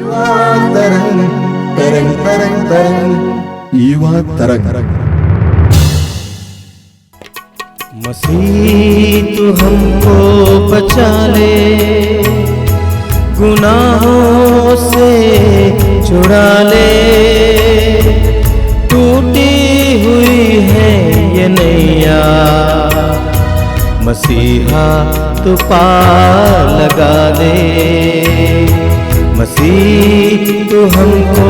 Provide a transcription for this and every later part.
तरंग तरंग तरंग तरंग युवा तरंग। मसीह तू हमको बचा ले, गुनाहों से छुड़ा ले, टूटी हुई है ये नैया, मसीहा तू पार लगा दे। मसीह तू हमको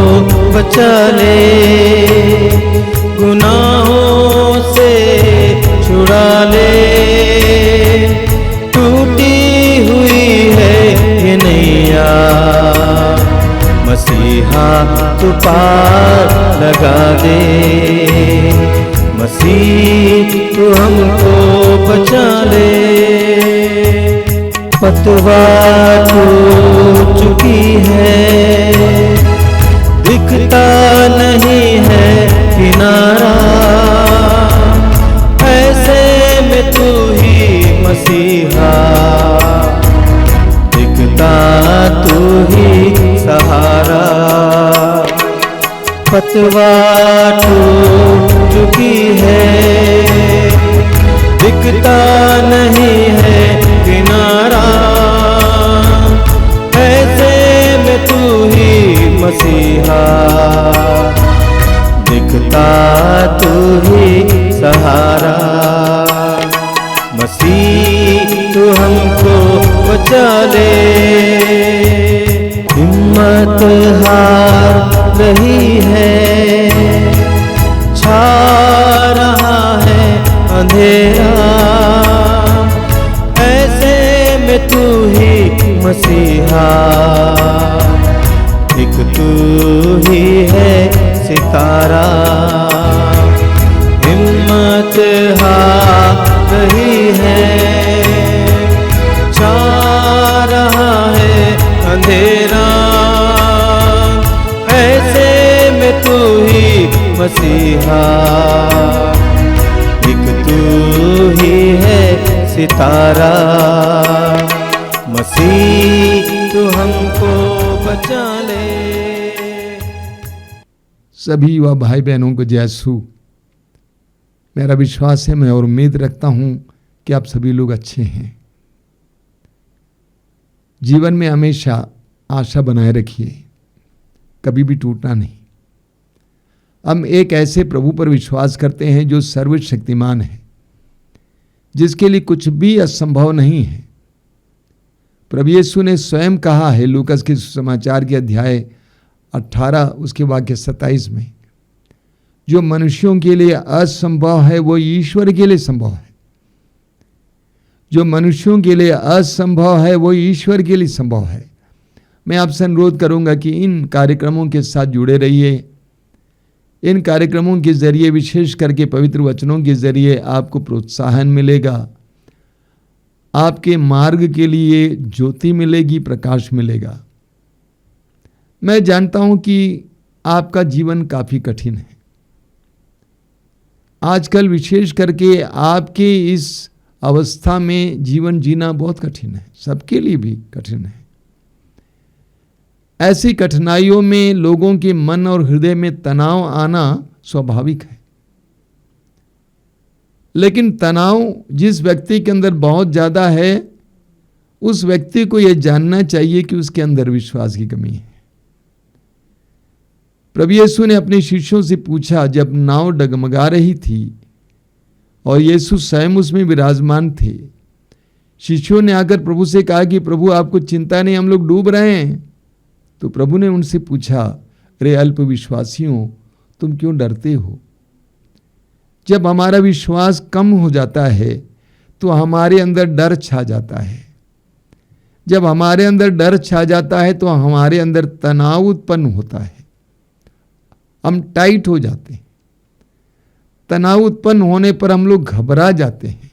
बचा ले, गुनाहों से छुड़ा ले, टूटी हुई है ये नैया, मसीहा तू पार लगा दे। मसीह तू हमको बचा ले। पतवार टूट चुकी है, दिखता नहीं है किनारा, ऐसे में तू ही मसीहा, दिखता तू ही सहारा। पतवार टूट चुकी है, दिखता नहीं है किनारा, ऐसे में तू ही मसीहा, दिखता तू ही सहारा। मसीह तू हमको बचा ले। हिम्मत हार रही है, छा रहा है अंधेरा, ऐसे में तू ही मसीहा, एक तू ही है सितारा। हिम्मत हार रही है, छा रहा है अंधेरा, ऐसे में तू ही मसीहा, एक तू ही है सितारा। मसीह तू हमको बचा ले। सभी युवा भाई बहनों को जय यीशु। मेरा विश्वास है, मैं और उम्मीद रखता हूं कि आप सभी लोग अच्छे हैं। जीवन में हमेशा आशा बनाए रखिए, कभी भी टूटना नहीं। हम एक ऐसे प्रभु पर विश्वास करते हैं जो सर्वशक्तिमान है, जिसके लिए कुछ भी असंभव नहीं है। प्रभु यीशु ने स्वयं कहा है लूकास के सुसमाचार के अध्याय 18 उसके वाक्य 27 में, जो मनुष्यों के लिए असंभव है वो ईश्वर के लिए संभव है। जो मनुष्यों के लिए असंभव है वो ईश्वर के लिए संभव है। मैं आपसे अनुरोध करूंगा कि इन कार्यक्रमों के साथ जुड़े रहिए। इन कार्यक्रमों के जरिए, विशेष करके पवित्र वचनों के जरिए, आपको प्रोत्साहन मिलेगा, आपके मार्ग के लिए ज्योति मिलेगी, प्रकाश मिलेगा। मैं जानता हूं कि आपका जीवन काफी कठिन है। आजकल विशेष करके आपके इस अवस्था में जीवन जीना बहुत कठिन है, सबके लिए भी कठिन है। ऐसी कठिनाइयों में लोगों के मन और हृदय में तनाव आना स्वाभाविक है। लेकिन तनाव जिस व्यक्ति के अंदर बहुत ज्यादा है, उस व्यक्ति को यह जानना चाहिए कि उसके अंदर विश्वास की कमी है। प्रभु यीशु ने अपने शिष्यों से पूछा, जब नाव डगमगा रही थी और यीशु स्वयं उसमें विराजमान थे, शिष्यों ने आकर प्रभु से कहा कि प्रभु आपको चिंता नहीं, हम लोग डूब रहे हैं। तो प्रभु ने उनसे पूछा, अरे अल्प विश्वासियों, तुम क्यों डरते हो? जब हमारा विश्वास कम हो जाता है तो हमारे अंदर डर छा जाता है। जब हमारे अंदर डर छा जाता है तो हमारे अंदर तनाव उत्पन्न होता है, हम टाइट हो जाते हैं। तनाव उत्पन्न होने पर हम लोग घबरा जाते हैं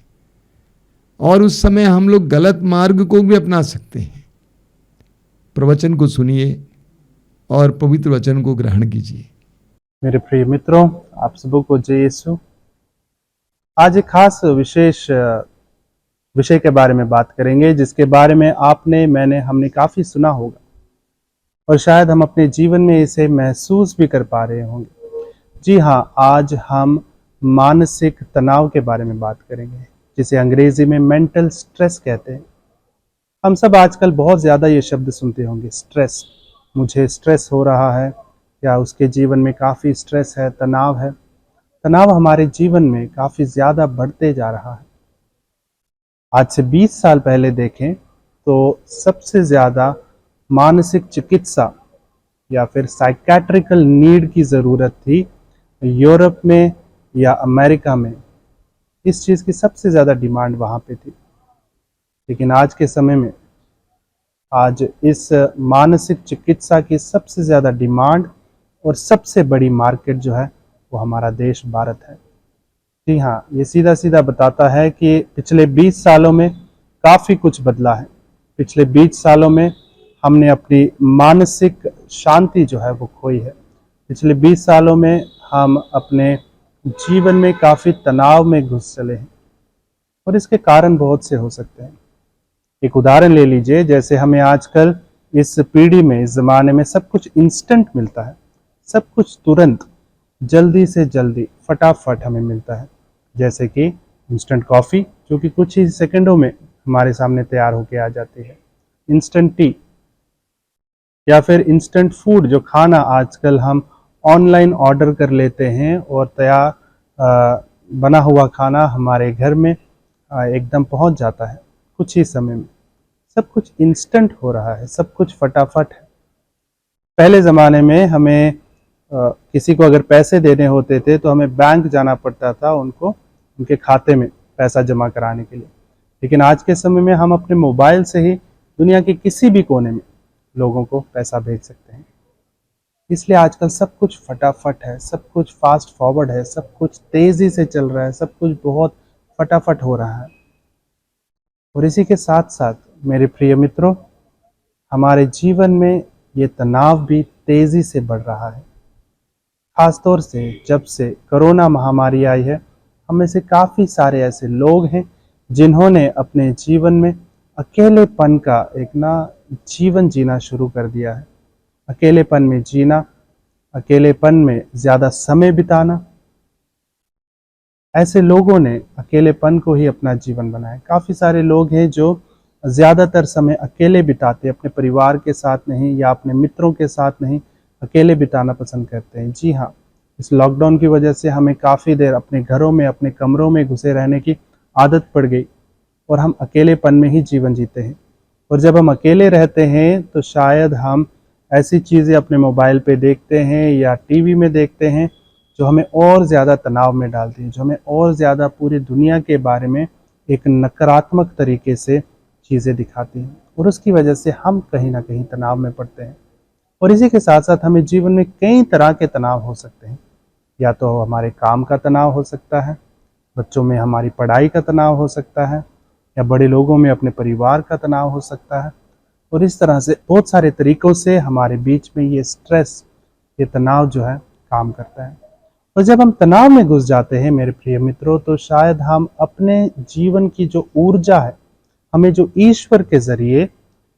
और उस समय हम लोग गलत मार्ग को भी अपना सकते हैं। प्रवचन को सुनिए और पवित्र वचन को ग्रहण कीजिए। मेरे प्रिय मित्रों, आप सबों को जय यीशु। आज एक खास विशेष विषय के बारे में बात करेंगे, जिसके बारे में हमने काफी सुना होगा। और शायद हम अपने जीवन में इसे महसूस भी कर पा रहे होंगे। जी हाँ, आज हम मानसिक तनाव के बारे में बात करेंगे, जिसे अंग्रेजी में मेंटल स्ट्रेस कहते हैं। हम सब आजकल बहुत ज़्यादा ये शब्द सुनते होंगे, स्ट्रेस। मुझे स्ट्रेस हो रहा है, या उसके जीवन में काफ़ी स्ट्रेस है, तनाव है। तनाव हमारे जीवन में काफ़ी ज़्यादा बढ़ते जा रहा है। आज से 20 साल पहले देखें तो सबसे ज़्यादा मानसिक चिकित्सा या फिर साइकेट्रिकल नीड की ज़रूरत थी यूरोप में या अमेरिका में। इस चीज़ की सबसे ज़्यादा डिमांड वहाँ पे थी। लेकिन आज के समय में आज इस मानसिक चिकित्सा की सबसे ज़्यादा डिमांड और सबसे बड़ी मार्केट जो है वो हमारा देश भारत है। जी हाँ, ये सीधा सीधा बताता है कि पिछले 20 सालों में काफ़ी कुछ बदला है। पिछले 20 सालों में हमने अपनी मानसिक शांति जो है वो खोई है। पिछले 20 सालों में हम अपने जीवन में काफ़ी तनाव में घुस चले हैं, और इसके कारण बहुत से हो सकते हैं। एक उदाहरण ले लीजिए, जैसे हमें आजकल इस पीढ़ी में, इस ज़माने में सब कुछ इंस्टेंट मिलता है। सब कुछ तुरंत, जल्दी से जल्दी, फटाफट हमें मिलता है। जैसे कि इंस्टेंट कॉफ़ी, जो कि कुछ ही सेकंडों में हमारे सामने तैयार होके आ जाती है। इंस्टेंट टी, या फिर इंस्टेंट फूड, जो खाना आजकल हम ऑनलाइन ऑर्डर कर लेते हैं और तैयार बना हुआ खाना हमारे घर में एकदम पहुंच जाता है कुछ ही समय में। सब कुछ इंस्टेंट हो रहा है, सब कुछ फटाफट है। पहले ज़माने में हमें किसी को अगर पैसे देने होते थे तो हमें बैंक जाना पड़ता था उनको, उनके खाते में पैसा जमा कराने के लिए। लेकिन आज के समय में हम अपने मोबाइल से ही दुनिया के किसी भी कोने में लोगों को पैसा भेज सकते हैं। इसलिए आजकल सब कुछ फटाफट है, सब कुछ फास्ट फॉरवर्ड है, सब कुछ तेज़ी से चल रहा है, सब कुछ बहुत फटाफट हो रहा है। और इसी के साथ साथ मेरे प्रिय मित्रों, हमारे जीवन में ये तनाव भी तेज़ी से बढ़ रहा है। खासतौर से जब से कोरोना महामारी आई है, हम में से काफ़ी सारे ऐसे लोग हैं जिन्होंने अपने जीवन में अकेलेपन का एक जीवन जीना शुरू कर दिया है। अकेलेपन में जीना, अकेलेपन में ज़्यादा समय बिताना। ऐसे लोगों ने अकेलेपन को ही अपना जीवन बनाया। काफ़ी सारे लोग हैं जो ज़्यादातर समय अकेले बिताते, अपने परिवार के साथ नहीं या अपने मित्रों के साथ नहीं, अकेले बिताना पसंद करते हैं। जी हाँ, इस लॉकडाउन की वजह से हमें काफ़ी देर अपने घरों में, अपने कमरों में घुसे रहने की आदत पड़ गई, और हम अकेलेपन में ही जीवन जीते हैं। और जब हम अकेले रहते हैं तो शायद हम ऐसी चीज़ें अपने मोबाइल पे देखते हैं या टीवी में देखते हैं जो हमें और ज़्यादा तनाव में डालती है, जो हमें और ज़्यादा पूरी दुनिया के बारे में एक नकारात्मक तरीके से चीज़ें दिखाती हैं, और उसकी वजह से हम कहीं ना कहीं तनाव में पड़ते हैं। और इसी के साथ साथ हमें जीवन में कई तरह के तनाव हो सकते हैं। या तो हमारे काम का तनाव हो सकता है, बच्चों में हमारी पढ़ाई का तनाव हो सकता है, या बड़े लोगों में अपने परिवार का तनाव हो सकता है। और इस तरह से बहुत सारे तरीक़ों से हमारे बीच में ये स्ट्रेस, ये तनाव जो है काम करता है। और जब हम तनाव में घुस जाते हैं मेरे प्रिय मित्रों, तो शायद हम अपने जीवन की जो ऊर्जा है, हमें जो ईश्वर के ज़रिए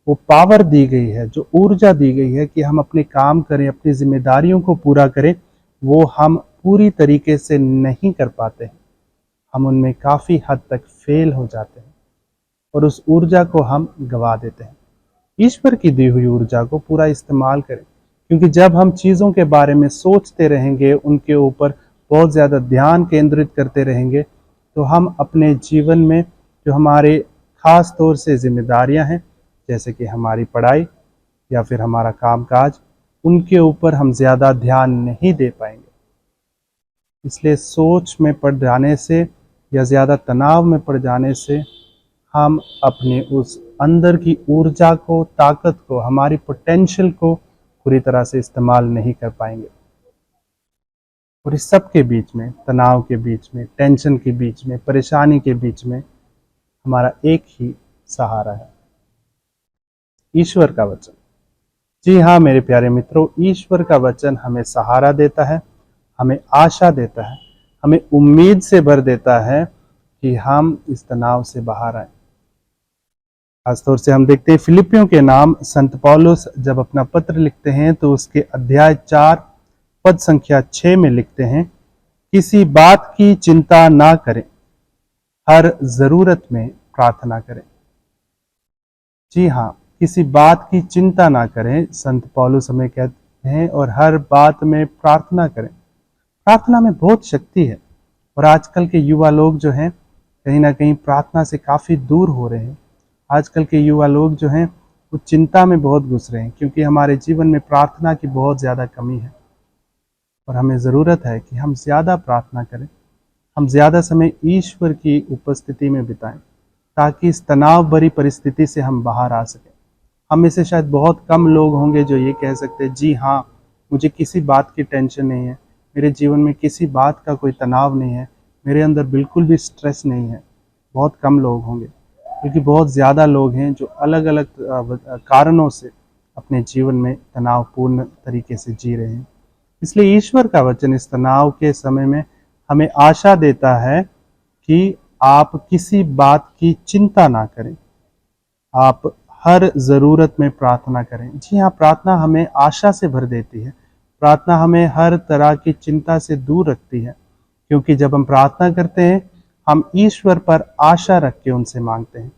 वो पावर दी गई है, जो ऊर्जा दी गई है कि हम अपने काम करें, अपनी जिम्मेदारियों को पूरा करें, वो हम पूरी तरीके से नहीं कर पाते हैं। हम उनमें काफ़ी हद तक फेल हो जाते हैं, और उस ऊर्जा को हम गंवा देते हैं। ईश्वर की दी हुई ऊर्जा को पूरा इस्तेमाल करें, क्योंकि जब हम चीज़ों के बारे में सोचते रहेंगे, उनके ऊपर बहुत ज़्यादा ध्यान केंद्रित करते रहेंगे, तो हम अपने जीवन में जो हमारे ख़ास तौर से जिम्मेदारियां हैं, जैसे कि हमारी पढ़ाई या फिर हमारा कामकाज, उनके ऊपर हम ज़्यादा ध्यान नहीं दे पाएंगे। इसलिए सोच में पड़ जाने से या ज़्यादा तनाव में पड़ जाने से हम अपने उस अंदर की ऊर्जा को, ताकत को, हमारी पोटेंशियल को पूरी तरह से इस्तेमाल नहीं कर पाएंगे। और इस सब के बीच में, तनाव के बीच में, टेंशन के बीच में, परेशानी के बीच में हमारा एक ही सहारा है, ईश्वर का वचन। जी हाँ मेरे प्यारे मित्रों, ईश्वर का वचन हमें सहारा देता है, हमें आशा देता है, हमें उम्मीद से भर देता है कि हम इस तनाव से बाहर आए। खासतौर से हम देखते हैं फिलिपियों के नाम संत पौलुस जब अपना पत्र लिखते हैं तो उसके अध्याय 4 पद संख्या 6 में लिखते हैं, किसी बात की चिंता ना करें, हर जरूरत में प्रार्थना करें। जी हाँ, किसी बात की चिंता ना करें, संत पौलुस हमें कहते हैं, और हर बात में प्रार्थना करें। प्रार्थना में बहुत शक्ति है और आजकल के युवा लोग जो हैं कहीं ना कहीं प्रार्थना से काफ़ी दूर हो रहे हैं। आजकल के युवा लोग जो हैं वो चिंता में बहुत घुस रहे हैं क्योंकि हमारे जीवन में प्रार्थना की बहुत ज़्यादा कमी है और हमें ज़रूरत है कि हम ज़्यादा प्रार्थना करें, हम ज़्यादा समय ईश्वर की उपस्थिति में बिताएं ताकि इस तनाव भरी परिस्थिति से हम बाहर आ सकें। हम में से शायद बहुत कम लोग होंगे जो ये कह सकते हैं, जी हाँ, मुझे किसी बात की टेंशन नहीं है, मेरे जीवन में किसी बात का कोई तनाव नहीं है, मेरे अंदर बिल्कुल भी स्ट्रेस नहीं है। बहुत कम लोग होंगे क्योंकि बहुत ज़्यादा लोग हैं जो अलग अलग कारणों से अपने जीवन में तनावपूर्ण तरीके से जी रहे हैं। इसलिए ईश्वर का वचन इस तनाव के समय में हमें आशा देता है कि आप किसी बात की चिंता ना करें, आप हर ज़रूरत में प्रार्थना करें। जी हाँ, प्रार्थना हमें आशा से भर देती है, प्रार्थना हमें हर तरह की चिंता से दूर रखती है क्योंकि जब हम प्रार्थना करते हैं हम ईश्वर पर आशा रख के उनसे मांगते हैं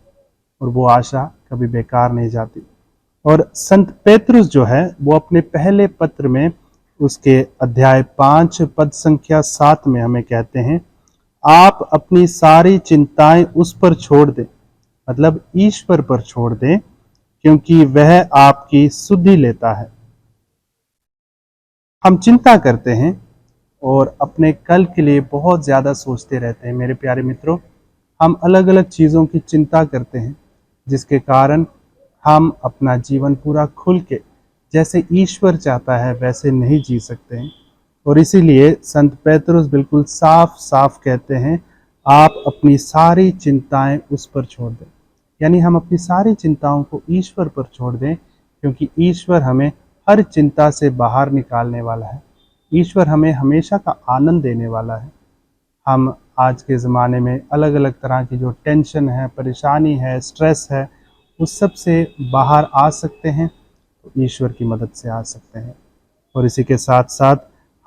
और वो आशा कभी बेकार नहीं जाती। और संत पेतरुस जो है वो अपने पहले पत्र में उसके अध्याय 5 पद संख्या 7 में हमें कहते हैं, आप अपनी सारी चिंताएं उस पर छोड़ दें, मतलब ईश्वर पर छोड़ दें, क्योंकि वह आपकी सुधि लेता है। हम चिंता करते हैं और अपने कल के लिए बहुत ज़्यादा सोचते रहते हैं। मेरे प्यारे मित्रों, हम अलग अलग चीज़ों की चिंता करते हैं जिसके कारण हम अपना जीवन पूरा खुल के जैसे ईश्वर चाहता है वैसे नहीं जी सकते हैं। और इसीलिए संत पेतरुस बिल्कुल साफ साफ कहते हैं, आप अपनी सारी चिंताएं उस पर छोड़ दें, यानी हम अपनी सारी चिंताओं को ईश्वर पर छोड़ दें क्योंकि ईश्वर हमें हर चिंता से बाहर निकालने वाला है। ईश्वर हमें हमेशा का आनंद देने वाला है। हम आज के ज़माने में अलग अलग तरह की जो टेंशन है, परेशानी है, स्ट्रेस है, उस सब से बाहर आ सकते हैं तो ईश्वर की मदद से आ सकते हैं। और इसी के साथ साथ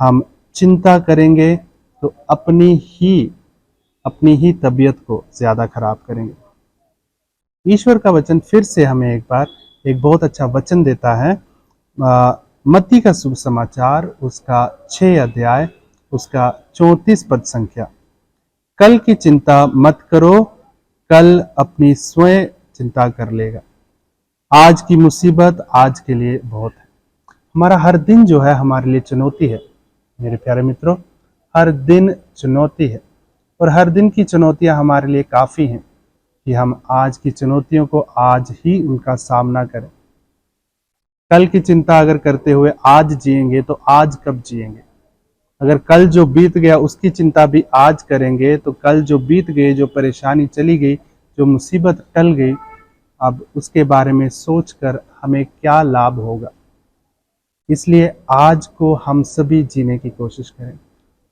हम चिंता करेंगे तो अपनी ही तबीयत को ज़्यादा खराब करेंगे। ईश्वर का वचन फिर से हमें एक बहुत अच्छा वचन देता है। मत्ती का शुभ समाचार उसका 6 अध्याय उसका 34 पद संख्या, कल की चिंता मत करो, कल अपनी स्वयं चिंता कर लेगा। आज की मुसीबत आज के लिए बहुत है। हमारा हर दिन जो है हमारे लिए चुनौती है मेरे प्यारे मित्रों, हर दिन चुनौती है और हर दिन की चुनौतियां हमारे लिए काफ़ी हैं कि हम आज की चुनौतियों को आज ही उनका सामना करें। कल की चिंता अगर करते हुए आज जिएंगे तो आज कब जिएंगे? अगर कल जो बीत गया उसकी चिंता भी आज करेंगे तो कल जो बीत गई, जो परेशानी चली गई, जो मुसीबत टल गई, अब उसके बारे में सोचकर हमें क्या लाभ होगा? इसलिए आज को हम सभी जीने की कोशिश करें,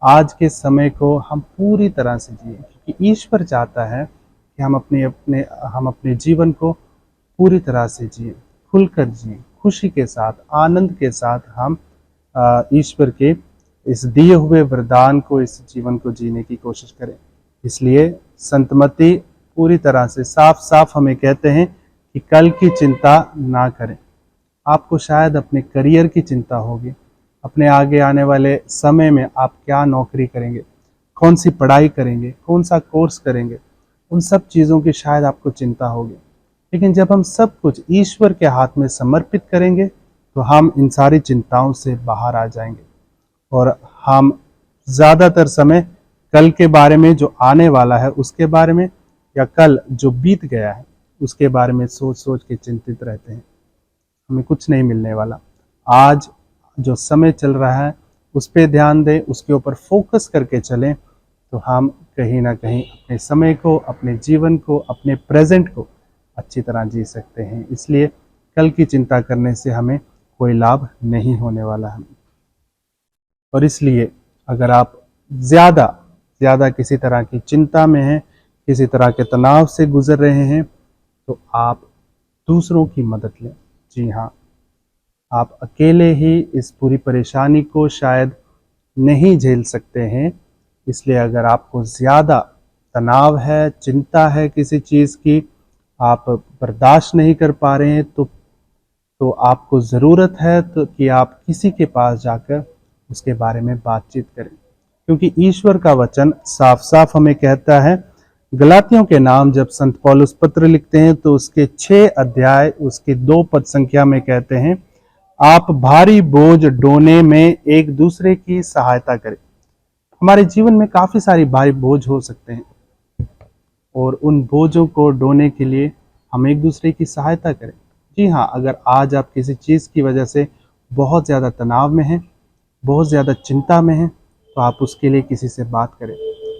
आज के समय को हम पूरी तरह से जिए क्योंकि ईश्वर चाहता है कि हम अपने जीवन को पूरी तरह से जिए, खुलकर जिए, खुशी के साथ, आनंद के साथ हम ईश्वर के इस दिए हुए वरदान को, इस जीवन को जीने की कोशिश करें। इसलिए संत मत्ती पूरी तरह से साफ साफ हमें कहते हैं कि कल की चिंता ना करें। आपको शायद अपने करियर की चिंता होगी, अपने आगे आने वाले समय में आप क्या नौकरी करेंगे, कौन सी पढ़ाई करेंगे, कौन सा कोर्स करेंगे, उन सब चीज़ों की शायद आपको चिंता होगी। लेकिन जब हम सब कुछ ईश्वर के हाथ में समर्पित करेंगे तो हम इन सारी चिंताओं से बाहर आ जाएंगे और हम ज़्यादातर समय कल के बारे में, जो आने वाला है उसके बारे में, या कल जो बीत गया है उसके बारे में सोच सोच के चिंतित रहते हैं। हमें कुछ नहीं मिलने वाला। आज जो समय चल रहा है उस पर ध्यान दें, उसके ऊपर फोकस करके चलें तो हम कहीं ना कहीं अपने समय को, अपने जीवन को, अपने प्रेजेंट को अच्छी तरह जी सकते हैं। इसलिए कल की चिंता करने से हमें कोई लाभ नहीं होने वाला है। और इसलिए अगर आप ज़्यादा किसी तरह की चिंता में हैं, किसी तरह के तनाव से गुजर रहे हैं, तो आप दूसरों की मदद लें। जी हाँ, आप अकेले ही इस पूरी परेशानी को शायद नहीं झेल सकते हैं, इसलिए अगर आपको ज़्यादा तनाव है, चिंता है किसी चीज़ की, आप बर्दाश्त नहीं कर पा रहे हैं, तो आपको ज़रूरत है तो कि आप किसी के पास जाकर उसके बारे में बातचीत करें, क्योंकि ईश्वर का वचन साफ साफ हमें कहता है। गलातियों के नाम जब संत पौलुस पत्र लिखते हैं तो उसके 6 अध्याय उसके 2 पद संख्या में कहते हैं, आप भारी बोझ ढोने में एक दूसरे की सहायता करें। हमारे जीवन में काफ़ी सारी भारी बोझ हो सकते हैं और उन बोझों को ढोने के लिए हम एक दूसरे की सहायता करें। जी हाँ, अगर आज आप किसी चीज़ की वजह से बहुत ज़्यादा तनाव में हैं, बहुत ज़्यादा चिंता में हैं, तो आप उसके लिए किसी से बात करें।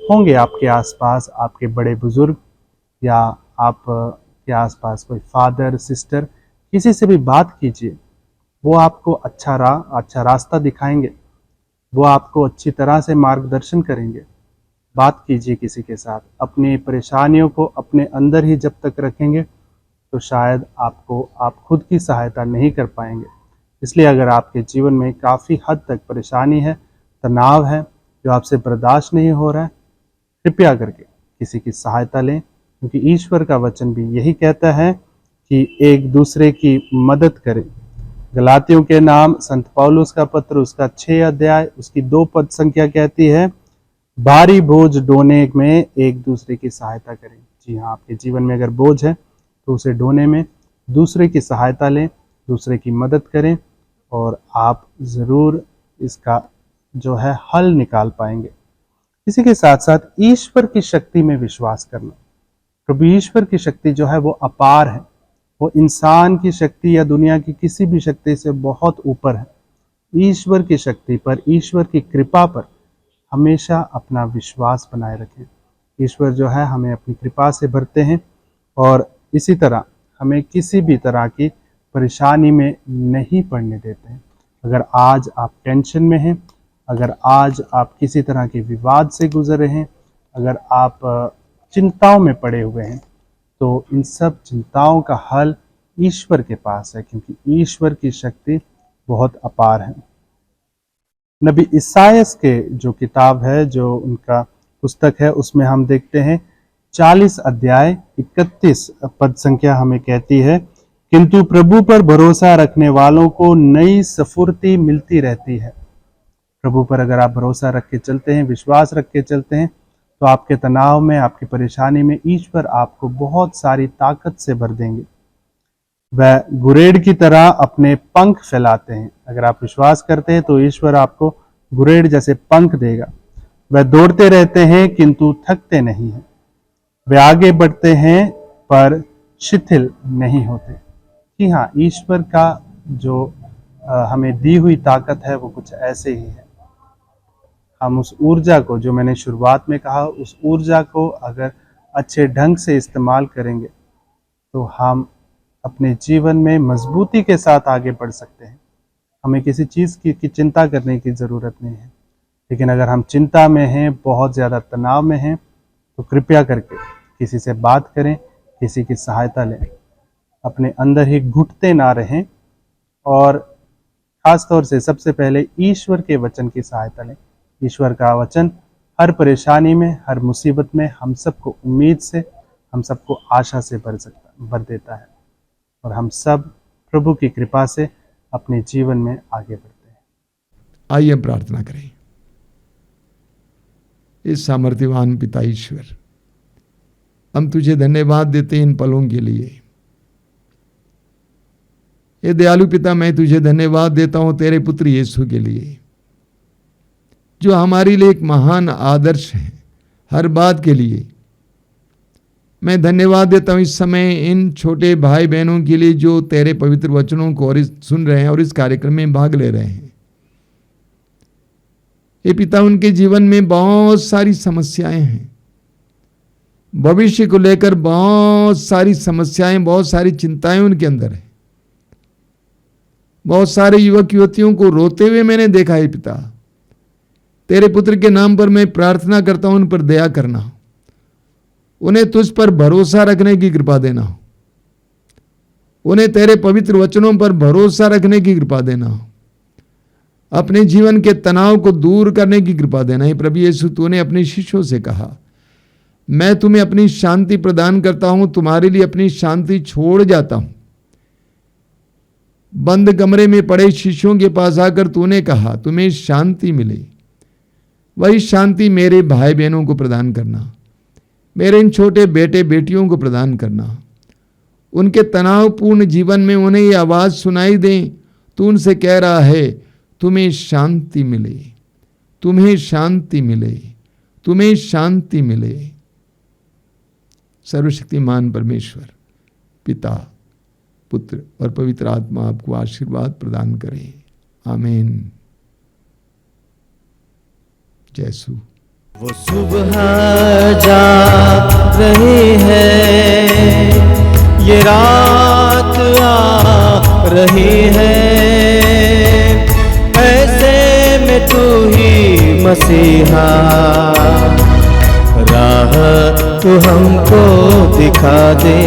होंगे आपके आसपास आपके बड़े बुजुर्ग या आप के आसपास कोई फादर सिस्टर, किसी से भी बात कीजिए। वो आपको अच्छा रास्ता दिखाएंगे, वो आपको अच्छी तरह से मार्गदर्शन करेंगे। बात कीजिए किसी के साथ। अपनी परेशानियों को अपने अंदर ही जब तक रखेंगे तो शायद आप खुद की सहायता नहीं कर पाएंगे। इसलिए अगर आपके जीवन में काफ़ी हद तक परेशानी है, तनाव है, जो आपसे बर्दाश्त नहीं हो रहा है, कृपया करके किसी की सहायता लें, क्योंकि ईश्वर का वचन भी यही कहता है कि एक दूसरे की मदद करें। गलातियों के नाम संत पौलुस का पत्र उसका 6 अध्याय उसकी 2 पद संख्या कहती है, भारी बोझ ढोने में एक दूसरे की सहायता करें। जी हाँ, आपके जीवन में अगर बोझ है तो उसे ढोने में दूसरे की सहायता लें, दूसरे की मदद करें और आप ज़रूर इसका जो है हल निकाल पाएंगे। इसी के साथ साथ ईश्वर की शक्ति में विश्वास करना। प्रभु ईश्वर की शक्ति जो है वो अपार है, वो इंसान की शक्ति या दुनिया की किसी भी शक्ति से बहुत ऊपर है। ईश्वर की शक्ति पर, ईश्वर की कृपा पर हमेशा अपना विश्वास बनाए रखें। ईश्वर जो है हमें अपनी कृपा से भरते हैं और इसी तरह हमें किसी भी तरह की परेशानी में नहीं पड़ने देते हैं। अगर आज आप टेंशन में हैं, अगर आज आप किसी तरह के विवाद से गुजर रहे हैं, अगर आप चिंताओं में पड़े हुए हैं, तो इन सब चिंताओं का हल ईश्वर के पास है, क्योंकि ईश्वर की शक्ति बहुत अपार है। नबी ईसायास के जो किताब है, जो उनका पुस्तक है, उसमें हम देखते हैं 40 अध्याय 31 पद संख्या हमें कहती है, किंतु प्रभु पर भरोसा रखने वालों को नई स्फूर्ति मिलती रहती है। प्रभु पर अगर आप भरोसा रख के चलते हैं, विश्वास रख के चलते हैं, तो आपके तनाव में, आपकी परेशानी में ईश्वर आपको बहुत सारी ताकत से भर देंगे। वह गुरेड़ की तरह अपने पंख फैलाते हैं। अगर आप विश्वास करते हैं तो ईश्वर आपको गुरेड़ जैसे पंख देगा। वह दौड़ते रहते हैं किंतु थकते नहीं हैं, वे आगे बढ़ते हैं पर शिथिल नहीं होते। जी हाँ, ईश्वर का जो हमें दी हुई ताकत है वो कुछ ऐसे ही है। हम उस ऊर्जा को, जो मैंने शुरुआत में कहा, उस ऊर्जा को अगर अच्छे ढंग से इस्तेमाल करेंगे तो हम अपने जीवन में मजबूती के साथ आगे बढ़ सकते हैं। हमें किसी चीज़ की चिंता करने की ज़रूरत नहीं है। लेकिन अगर हम चिंता में हैं, बहुत ज़्यादा तनाव में हैं, तो कृपया करके किसी से बात करें, किसी की सहायता लें। अपने अंदर ही घुटते ना रहें और ख़ास तौर से सबसे पहले ईश्वर के वचन की सहायता लें। ईश्वर का वचन हर परेशानी में, हर मुसीबत में हम सबको उम्मीद से, हम सबको आशा से भर देता है और हम सब प्रभु की कृपा से अपने जीवन में आगे बढ़ते हैं। आइए प्रार्थना करें। इस सामर्थ्यवान पिता ईश्वर, हम तुझे धन्यवाद देते हैं इन पलों के लिए। ये दयालु पिता, मैं तुझे धन्यवाद देता हूं तेरे पुत्र यीशु के लिए, जो हमारे लिए एक महान आदर्श है हर बात के लिए। मैं धन्यवाद देता हूं इस समय इन छोटे भाई बहनों के लिए जो तेरे पवित्र वचनों को और सुन रहे हैं और इस कार्यक्रम में भाग ले रहे हैं। ये पिता, उनके जीवन में बहुत सारी समस्याएं हैं, भविष्य को लेकर बहुत सारी समस्याएं, बहुत सारी चिंताएं उनके अंदर है। बहुत सारे युवक युवतियों को रोते हुए मैंने देखा है पिता। तेरे पुत्र के नाम पर मैं प्रार्थना करता हूं, उन पर दया करना, उन्हें तुझ पर भरोसा रखने की कृपा देना, उन्हें तेरे पवित्र वचनों पर भरोसा रखने की कृपा देना, अपने जीवन के तनाव को दूर करने की कृपा देना। हे प्रभु यीशु, तूने अपने शिष्यों से कहा, मैं तुम्हें अपनी शांति प्रदान करता हूं, तुम्हारे लिए अपनी शांति छोड़ जाता हूं। बंद कमरे में पड़े शिष्यों के पास आकर तूने कहा, तुम्हें शांति मिले। वही शांति मेरे भाई बहनों को प्रदान करना, मेरे इन छोटे बेटे बेटियों को प्रदान करना। उनके तनावपूर्ण जीवन में उन्हें ये आवाज़ सुनाई दे, तू उनसे कह रहा है, तुम्हें शांति मिले, तुम्हें शांति मिले, तुम्हें शांति मिले। सर्वशक्तिमान परमेश्वर पिता, पुत्र और पवित्र आत्मा आपको आशीर्वाद प्रदान करे। आमीन। जय सु। वो सुबह जा रही है, ये रात आ रही है, ऐसे में तू ही मसीहा, राह तू हमको दिखा दे।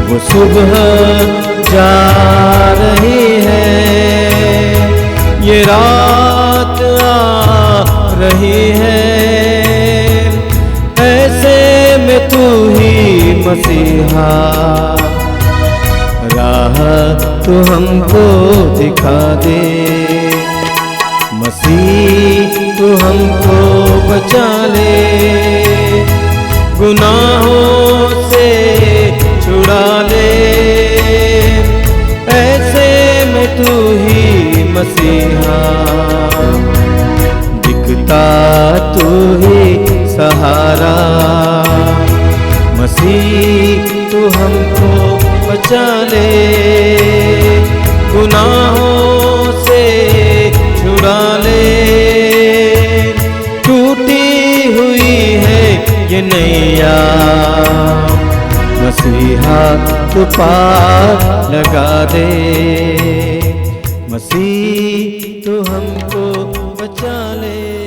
वो सुबह जा रही है, ये रात आ रही है, ऐसे में तू ही मसीहा, राह तू हमको दिखा दे। मसीह तू हमको बचा ले, गुनाहों से छुड़ा ले, ऐसे में तू ही मसीहा, दिखता तू ही सहारा। मसीह तू हमको बचा ले, गुनाहों से छुड़ा ले, टूटी हुई है ये नैया, मसीहा तू पार लगा दे। मसीह तू हमको बचा ले।